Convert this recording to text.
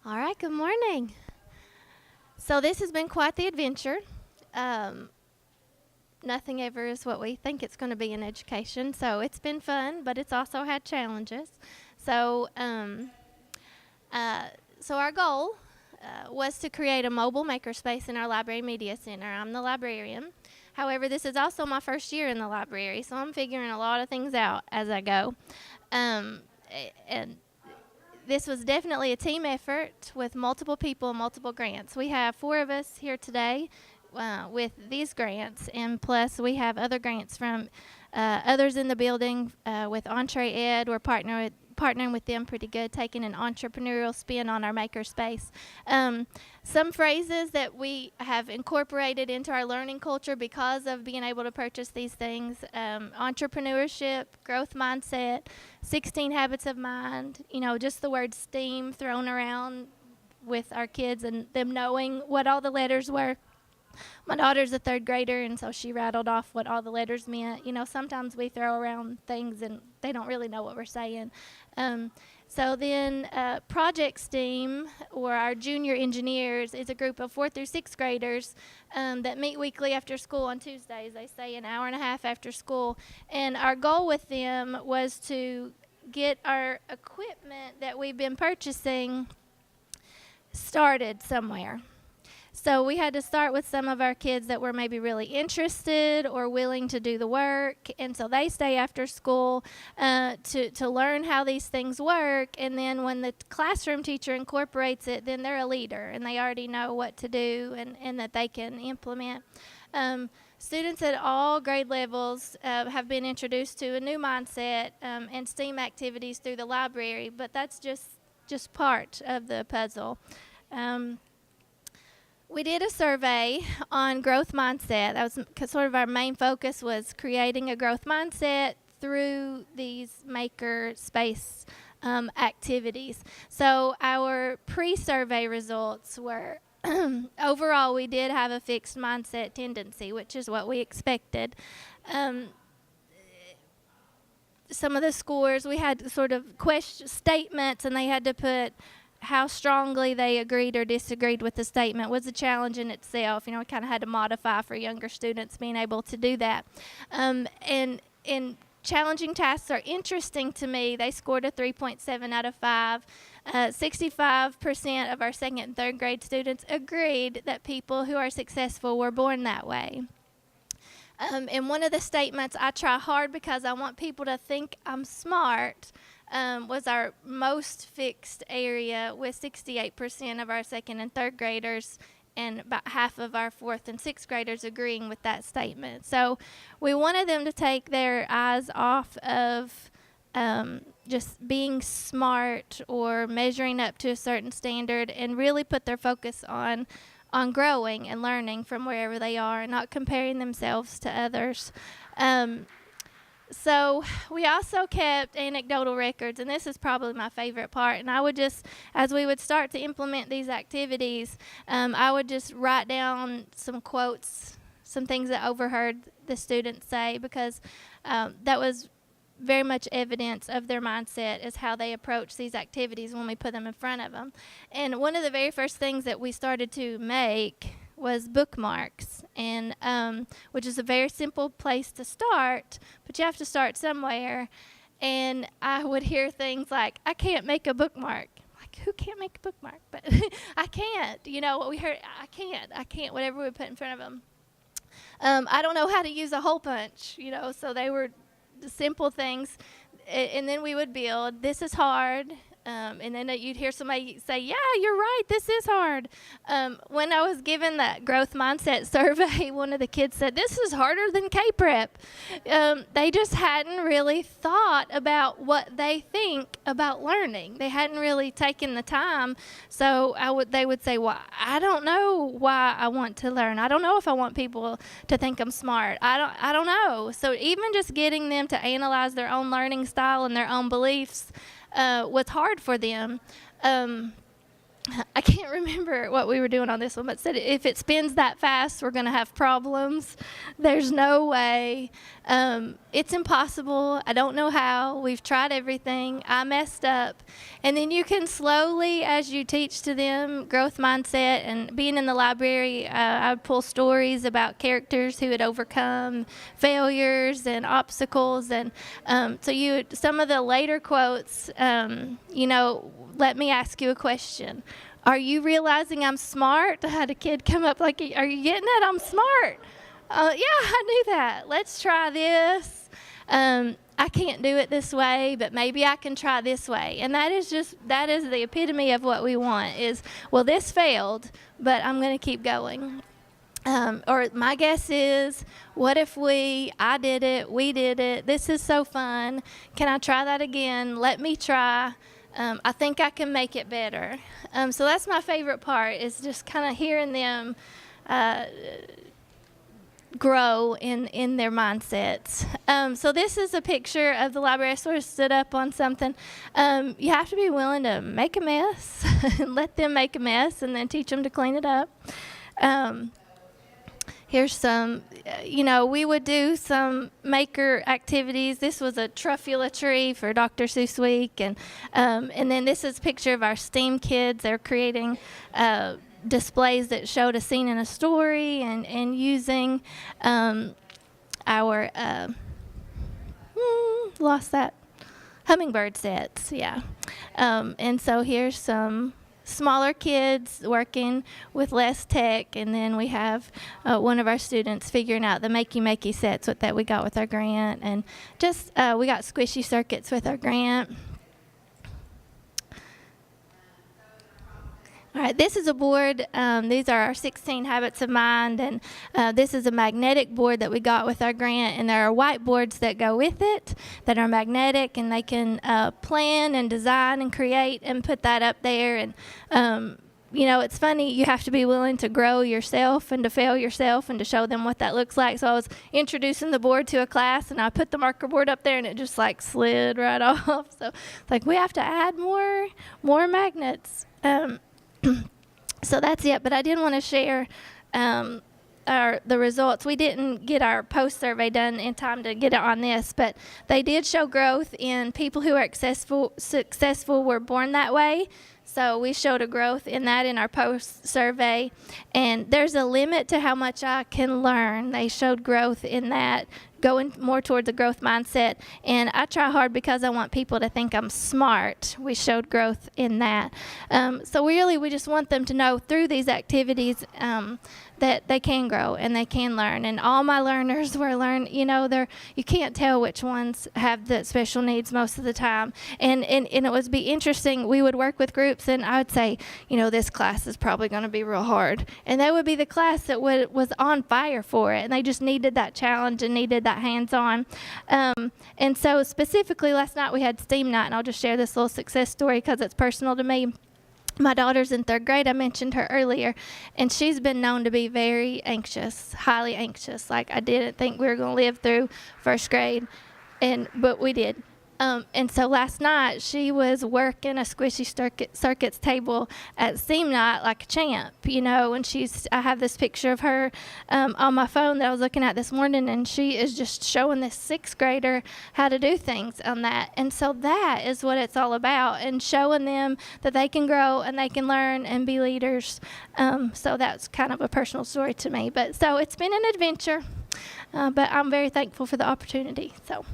All right, good morning. So this has been quite the adventure. Um, Nothing ever is what we think it's going to be in education. So it's been fun, but it's also had challenges. So, um, uh, so our goal was to create a mobile makerspace in our library media center. I'm the librarian. However, this is also my first year in the library, so I'm figuring a lot of things out as I go. And this was definitely a team effort with multiple people and multiple grants. We have four of us here today with these grants, and plus we have other grants from others in the building with Entree Ed. We're partnering with them pretty good, taking an entrepreneurial spin on our makerspace. Some phrases that we have incorporated into our learning culture because of being able to purchase these things: entrepreneurship, growth mindset, 16 habits of mind. Just the word STEAM thrown around with our kids and them knowing what all the letters were. My daughter's a third grader, and so she rattled off what all the letters meant. Sometimes we throw around things and they don't really know what we're saying. So then Project STEAM, or our junior engineers, is a group of 4th through 6th graders that meet weekly after school on Tuesdays. They stay an hour and a half after school. And our goal with them was to get our equipment that we've been purchasing started somewhere. So we had to start with some of our kids that were maybe really interested or willing to do the work, and so they stay after school to learn how these things work. And then when the classroom teacher incorporates it, then they're a leader and they already know what to do and that they can implement. Students at all grade levels have been introduced to a new mindset and STEAM activities through the library, but that's just part of the puzzle. We did a survey on growth mindset. That was sort of our main focus, was creating a growth mindset through these maker space activities. So our pre-survey results were overall we did have a fixed mindset tendency, which is what we expected. Some of the scores, we had sort of question statements, and they had to put how strongly they agreed or disagreed with the statement. Was a challenge in itself. We kind of had to modify for younger students being able to do that. And challenging tasks are interesting to me. They scored a 3.7 out of 5. 65% of our second and third grade students agreed that people who are successful were born that way. And one of the statements, I try hard because I want people to think I'm smart, was our most fixed area, with 68% of our second and third graders and about half of our 4th and 6th graders agreeing with that statement. So we wanted them to take their eyes off of just being smart or measuring up to a certain standard and really put their focus on growing and learning from wherever they are and not comparing themselves to others. So we also kept anecdotal records, and this is probably my favorite part. And I would just, as we would start to implement these activities, I would just write down some quotes, some things that I overheard the students say, because that was very much evidence of their mindset as how they approach these activities when we put them in front of them. And one of the very first things that we started to make was bookmarks, and which is a very simple place to start, but you have to start somewhere. And I would hear things like, I can't make a bookmark. Like, who can't make a bookmark? But I can't. What we heard, I can't, whatever we put in front of them. I don't know how to use a hole punch, so they were the simple things. And then we would build, this is hard. And then you'd hear somebody say, yeah, you're right, this is hard. When I was given that growth mindset survey, one of the kids said, this is harder than K-Prep. They just hadn't really thought about what they think about learning. They hadn't really taken the time. So they would say, well, I don't know why I want to learn. I don't know if I want people to think I'm smart. I don't know. So even just getting them to analyze their own learning style and their own beliefs was hard for them. I can't remember what we were doing on this one, but said if it spins that fast, we're going to have problems. There's no way. It's impossible. I don't know how. We've tried everything. I messed up. And then you can slowly, as you teach to them growth mindset, and being in the library, I would pull stories about characters who had overcome failures and obstacles. And so some of the later quotes, let me ask you a question. Are you realizing I'm smart? I had a kid come up like, are you getting it? I'm smart. Yeah, I knew that. Let's try this. I can't do it this way, but maybe I can try this way. And that is the epitome of what we want is, well, this failed, but I'm going to keep going. Or my guess is, what if I did it, we did it, this is so fun. Can I try that again? Let me try. I think I can make it better. So that's my favorite part, is just kind of hearing them grow in their mindsets. So this is a picture of the library. I sort of stood up on something. You have to be willing to make a mess and let them make a mess and then teach them to clean it up. Here's some, we would do some maker activities. This was a truffula tree for Dr. Seuss Week. And then this is a picture of our STEAM kids. They're creating displays that showed a scene in a story and using our, lost that, hummingbird sets, yeah. And so here's some smaller kids working with less tech, and then we have one of our students figuring out the makey sets that we got with our grant, and just we got squishy circuits with our grant. All right, this is a board. These are our 16 habits of mind, and this is a magnetic board that we got with our grant, and there are whiteboards that go with it that are magnetic, and they can plan and design and create and put that up there. And it's funny, you have to be willing to grow yourself and to fail yourself and to show them what that looks like. So I was introducing the board to a class, and I put the marker board up there, and it just slid right off. So we have to add more magnets. So that's it, but I did want to share the results. We didn't get our post survey done in time to get it on this, but they did show growth in people who are successful were born that way. So we showed a growth in that in our post survey, and there's a limit to how much I can learn. They showed growth in that, going more towards a growth mindset, and I try hard because I want people to think I'm smart. We showed growth in that. So really we just want them to know through these activities that they can grow and they can learn. And all my learners were you can't tell which ones have the special needs most of the time. And it would be interesting. We would work with groups, and I would say, this class is probably going to be real hard. And that would be the class that was on fire for it, and they just needed that challenge and needed that hands-on. And so specifically last night we had STEAM night, and I'll just share this little success story because it's personal to me. My daughter's in 3rd grade. I mentioned her earlier, and she's been known to be very anxious, highly anxious. I didn't think we were going to live through 1st grade, but we did. And so last night she was working a squishy circuits table at STEAM night like a champ, and I have this picture of her on my phone that I was looking at this morning, and she is just showing this 6th grader how to do things on that. And so that is what it's all about, and showing them that they can grow and they can learn and be leaders. So that's kind of a personal story to me. So it's been an adventure, but I'm very thankful for the opportunity. So.